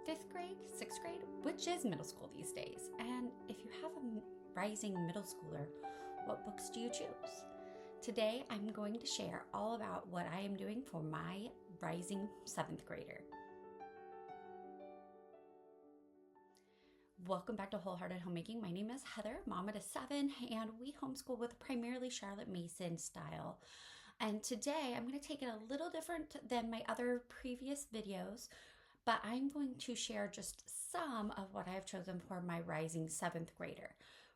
fifth grade, sixth grade, which is middle school these days? And if you have a rising middle schooler, what books do you choose? Today, I'm going to share all about what I am doing for my rising seventh grader. Welcome back to Wholehearted Homemaking. My name is Heather, mama to 7, and we homeschool with primarily Charlotte Mason style. And today I'm going to take it a little different than my other previous videos, but I'm going to share just some of what I've chosen for my rising 7th grader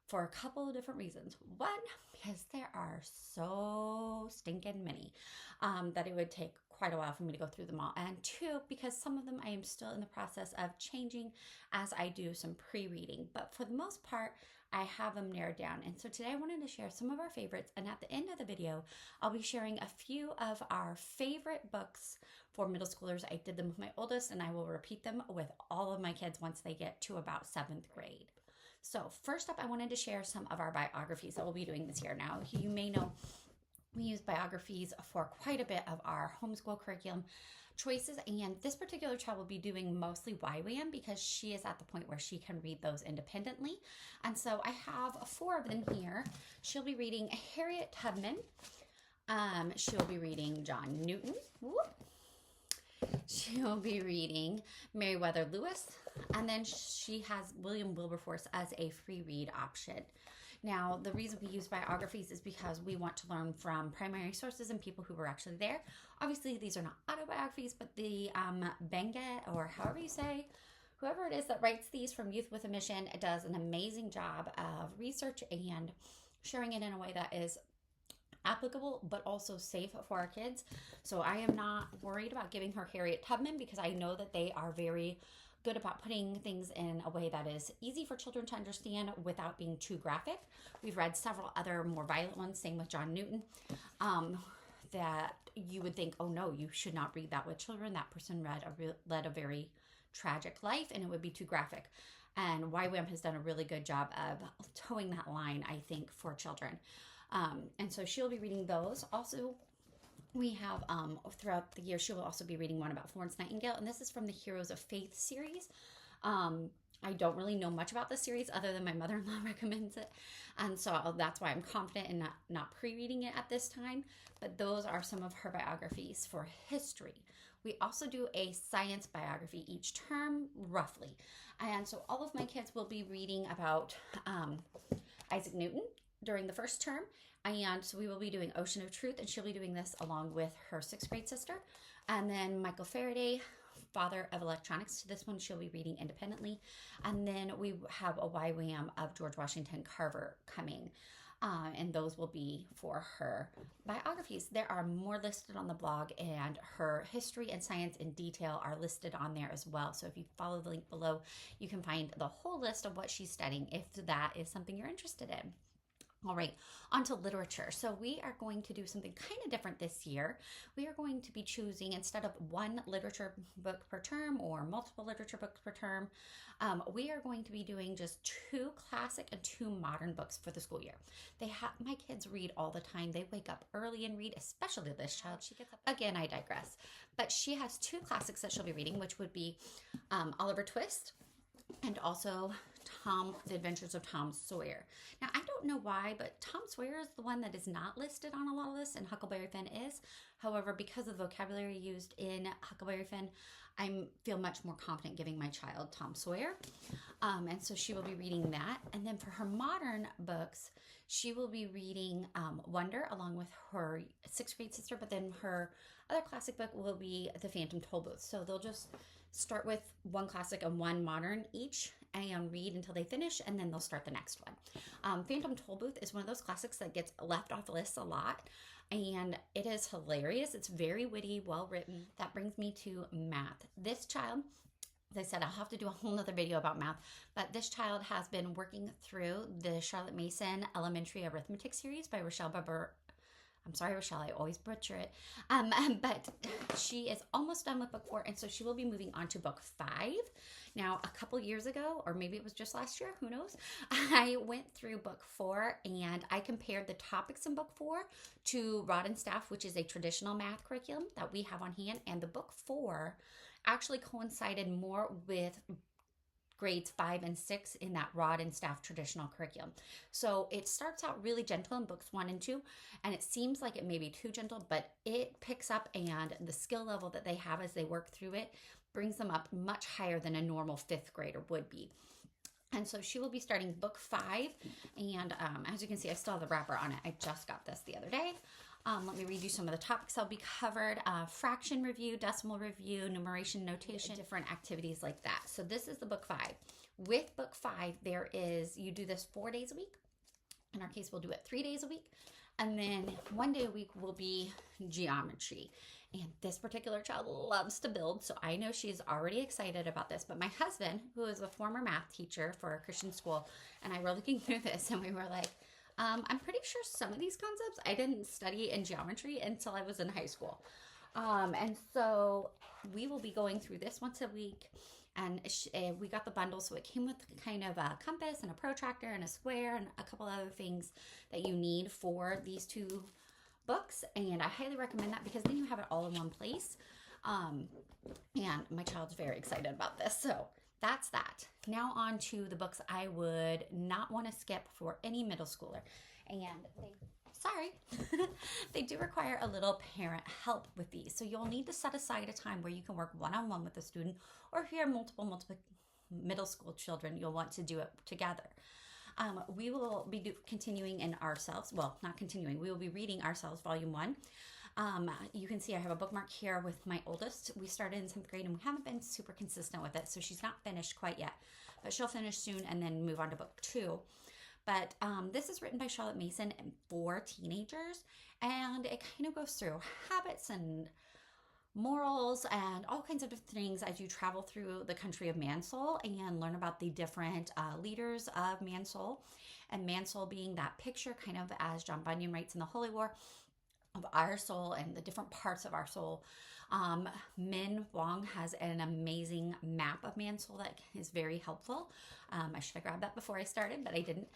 for a couple of different reasons. One, because there are so stinking many that it would take quite a while for me to go through them all. And two, because some of them I am still in the process of changing as I do some pre-reading. But for the most part, I have them narrowed down. And so today I wanted to share some of our favorites. And at the end of the video, I'll be sharing a few of our favorite books for middle schoolers. I did them with my oldest, and I will repeat them with all of my kids once they get to about 7th grade. So first up, I wanted to share some of our biographies that we'll be doing this year. Now, you may know we use biographies for quite a bit of our homeschool curriculum choices, and this particular child will be doing mostly YWAM because she is at the point where she can read those independently. And so I have 4 of them here. She'll be reading Harriet Tubman. She'll be reading John Newton. Whoop. She'll be reading Meriwether Lewis, and then she has William Wilberforce as a free read option. Now, the reason we use biographies is because we want to learn from primary sources and people who were actually there. Obviously, these are not autobiographies, but the Benga, or however you say, whoever it is that writes these from Youth with a Mission, does an amazing job of research and sharing it in a way that is applicable but also safe for our kids. So I am not worried about giving her Harriet Tubman because I know that they are very good about putting things in a way that is easy for children to understand without being too graphic. We've read several other more violent ones, same with John Newton, that you would think, oh no, you should not read that with children. That person led a very tragic life and it would be too graphic. And YWAM has done a really good job of towing that line, I think, for children. And so she'll be reading those. Also, we have throughout the year, she will also be reading one about Florence Nightingale, and this is from the Heroes of Faith series. I don't really know much about this series other than my mother-in-law recommends it, and so that's why I'm confident in not pre-reading it at this time. But those are some of her biographies for history. We also do a science biography each term, roughly, and so all of my kids will be reading about Isaac Newton during the first term, and so we will be doing Ocean of Truth, and she'll be doing this along with her 6th grade sister. And then Michael Faraday, father of electronics. This one she'll be reading independently. And then we have a YWAM of George Washington Carver coming, and those will be for her biographies. There are more listed on the blog, and her history and science in detail are listed on there as well. So if you follow the link below, you can find the whole list of what she's studying if that is something you're interested in. All right, on to literature. So we are going to do something kind of different this year. We are going to be choosing, instead of one literature book per term or multiple literature books per term, we are going to be doing just 2 classic and 2 modern books for the school year. My kids read all the time. They wake up early and read, especially this child. She gets up. Again, I digress. But she has 2 classics that she'll be reading, which would be Oliver Twist and also The Adventures of Tom Sawyer. Now, I don't know why, but Tom Sawyer is the one that is not listed on a lot of this, and Huckleberry Finn is. However, because of the vocabulary used in Huckleberry Finn, I feel much more confident giving my child Tom Sawyer. And so she will be reading that. And then for her modern books, she will be reading Wonder along with her 6th grade sister, but then her other classic book will be The Phantom Tollbooth. So they'll just start with 1 classic and 1 modern each and read until they finish, and then they'll start the next one. Phantom Tollbooth is one of those classics that gets left off lists a lot, and it is hilarious. It's very witty, well written. That brings me to math. This child, as I said, I'll have to do a whole nother video about math, but this child has been working through the Charlotte Mason Elementary Arithmetic series by Rochelle Barber. I'm sorry, Rochelle, I always butcher it. But she is almost done with book 4, and so she will be moving on to book 5. Now, a couple years ago, or maybe it was just last year, who knows, I went through book 4, and I compared the topics in book 4 to Rod and Staff, which is a traditional math curriculum that we have on hand, and the book 4 actually coincided more with grades 5 and 6 in that Rod and Staff traditional curriculum. So it starts out really gentle in books 1 and 2, and it seems like it may be too gentle, but it picks up, and the skill level that they have as they work through it brings them up much higher than a normal 5th grader would be. And so she will be starting book 5, and as you can see, I still have the wrapper on it. I just got this the other day. Let me read you some of the topics that'll be covered. Fraction review, decimal review, numeration, notation, different activities like that. So this is the book 5. With book 5, you do this 4 days a week. In our case, we'll do it 3 days a week. And then 1 day a week will be geometry. And this particular child loves to build, so I know she's already excited about this. But my husband, who is a former math teacher for a Christian school, and I were looking through this, and we were like, I'm pretty sure some of these concepts I didn't study in geometry until I was in high school. And so we will be going through this once a week. And we got the bundle, so it came with kind of a compass and a protractor and a square and a couple other things that you need for these 2 books. And I highly recommend that, because then you have it all in one place. And my child's very excited about this. So that's that. Now on to the books I would not want to skip for any middle schooler. And they do require a little parent help with these. So you'll need to set aside a time where you can work one-on-one with a student, or if you have multiple middle school children, you'll want to do it together. We will be continuing in Ourselves. Well, not continuing. We will be reading Ourselves, Volume 1. You can see I have a bookmark here with my oldest. We started in 7th grade, and we haven't been super consistent with it, so she's not finished quite yet. But she'll finish soon and then move on to book 2. But this is written by Charlotte Mason for teenagers, and it kind of goes through habits and morals and all kinds of different things as you travel through the country of Mansoul and learn about the different leaders of Mansoul, and Mansoul being that picture, kind of as John Bunyan writes in the Holy War, of our soul and the different parts of our soul. Min Wong has an amazing map of Mansoul that is very helpful. I should have grabbed that before I started, but I didn't.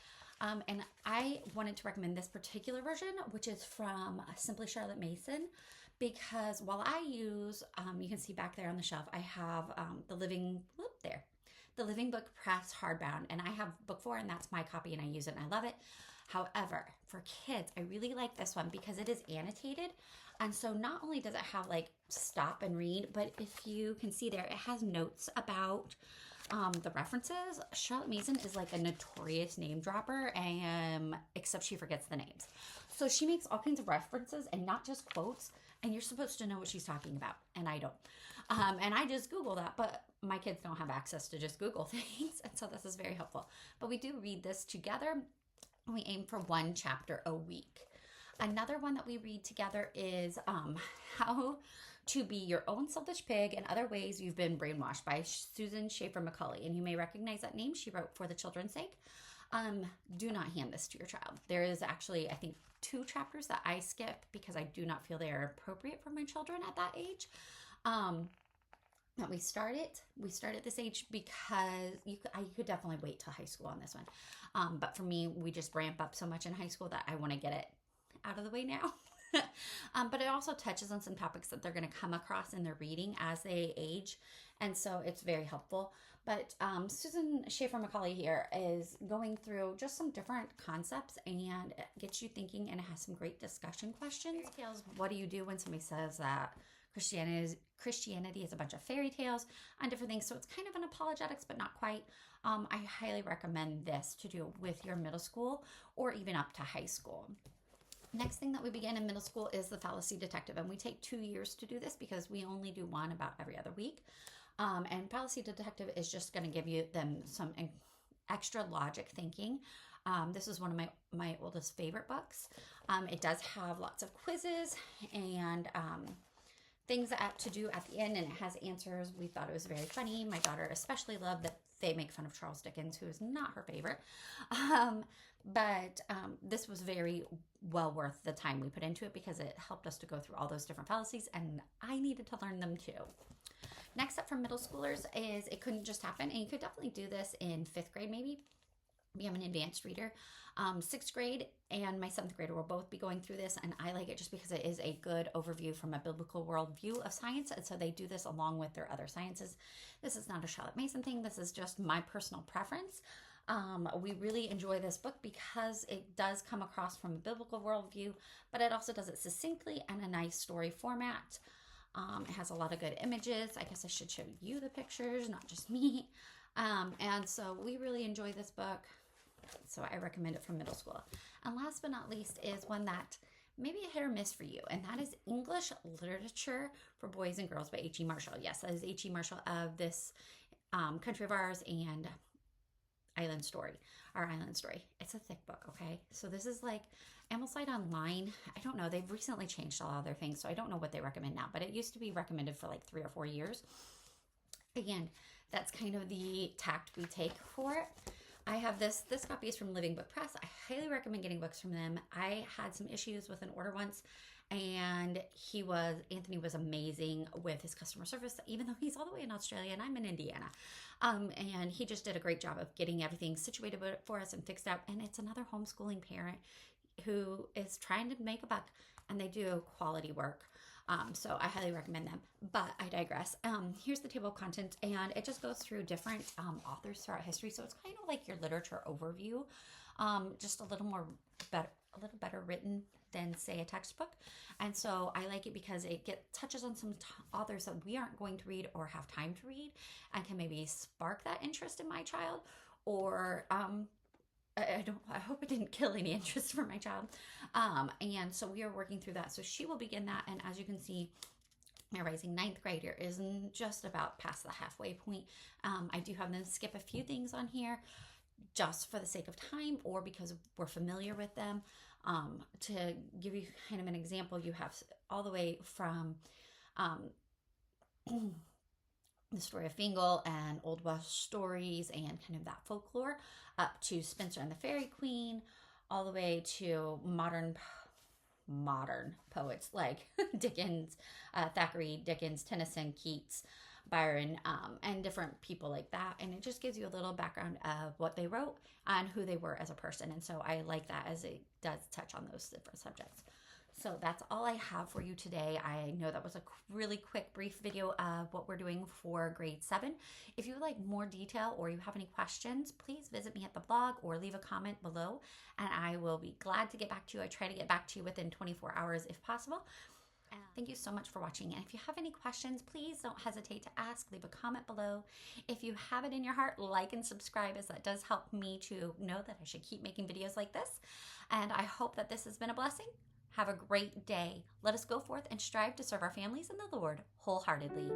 And I wanted to recommend this particular version, which is from Simply Charlotte Mason, because while I use, you can see back there on the shelf, I have the Living Book Press hardbound, and I have book 4, and that's my copy, and I use it and I love it. However, for kids, I really like this one because it is annotated. And so not only does it have like stop and read, but if you can see there, it has notes about the references. Charlotte Mason is like a notorious name dropper, except she forgets the names. So she makes all kinds of references and not just quotes, and you're supposed to know what she's talking about, and I don't. And I just Google that, but my kids don't have access to just Google things, and so this is very helpful. But we do read this together. We aim for 1 chapter a week. Another one that we read together is How to Be Your Own Selfish Pig and Other Ways You've Been Brainwashed by Susan Schaefer Macaulay. And you may recognize that name. She wrote For the Children's Sake. Do not hand this to your child. There is actually, I think, 2 chapters that I skip because I do not feel they are appropriate for my children at that age. We start at this age because I could definitely wait till high school on this one. But for me, we just ramp up so much in high school that I want to get it out of the way now. But it also touches on some topics that they're going to come across in their reading as they age. And so it's very helpful. But Susan Schaefer Macaulay here is going through just some different concepts, and it gets you thinking, and it has some great discussion questions. What do you do when somebody says that Christianity is a bunch of fairy tales and different things? So it's kind of an apologetics, but not quite. I highly recommend this to do with your middle school or even up to high school. Next thing that we begin in middle school is the fallacy detective, and we take 2 years to do this because we only do one about every other week. And fallacy detective is just going to give them some extra logic thinking. This is one of my oldest favorite books. It does have lots of quizzes and things to do at the end, and it has answers. We thought it was very funny. My daughter especially loved that they make fun of Charles Dickens, who is not her favorite. But this was very well worth the time we put into it because it helped us to go through all those different fallacies, and I needed to learn them too. Next up for middle schoolers is It Couldn't Just Happen, and you could definitely do this in 5th grade maybe. I'm an advanced reader. Sixth grade and my seventh grader will both be going through this, and I like it just because it is a good overview from a biblical worldview of science, and so they do this along with their other sciences. This is not a Charlotte Mason thing. This is just my personal preference. We really enjoy this book because it does come across from a biblical worldview, but it also does it succinctly and a nice story format. It has a lot of good images. I guess I should show you the pictures, not just me. And so we really enjoy this book. So I recommend it from middle school. And last but not least is one that maybe a hit or miss for you, and that is English Literature for Boys and Girls by H.E. Marshall. Yes, that is H.E. Marshall of This Country of Ours and Island Story, Our Island Story. It's a thick book, okay? So this is like Ambleside Online. I don't know. They've recently changed a lot of their things, so I don't know what they recommend now, but it used to be recommended for like 3 or 4 years. Again, that's kind of the tact we take for it. I have this copy is from Living Book Press. I highly recommend getting books from them. I had some issues with an order once, and Anthony was amazing with his customer service, even though he's all the way in Australia and I'm in Indiana. And he just did a great job of getting everything situated for us and fixed out. And it's another homeschooling parent who is trying to make a buck, and they do quality work. So I highly recommend them, but I digress. Here's the table of contents, and it just goes through different authors throughout history. So it's kind of like your literature overview, just a little better written than, say, a textbook. And so I like it because it touches on some authors that we aren't going to read or have time to read, and can maybe spark that interest in my child, or I hope it didn't kill any interest for my child. And so we are working through that. So she will begin that. And as you can see, my rising 9th grader is just about past the halfway point. I do have them skip a few things on here just for the sake of time, or because we're familiar with them. To give you kind of an example, you have all the way from the story of Fingal and Old Welsh stories and kind of that folklore, up to Spencer and the Fairy Queen, all the way to modern poets like Dickens, Thackeray, Dickens, Tennyson, Keats, Byron, and different people like that. And it just gives you a little background of what they wrote and who they were as a person. And so I like that, as it does touch on those different subjects. So that's all I have for you today. I know that was a really quick, brief video of what we're doing for grade 7. If you would like more detail or you have any questions, please visit me at the blog or leave a comment below, and I will be glad to get back to you. I try to get back to you within 24 hours if possible. Thank you so much for watching. And if you have any questions, please don't hesitate to ask. Leave a comment below. If you have it in your heart, like and subscribe, as that does help me to know that I should keep making videos like this. And I hope that this has been a blessing. Have a great day. Let us go forth and strive to serve our families and the Lord wholeheartedly.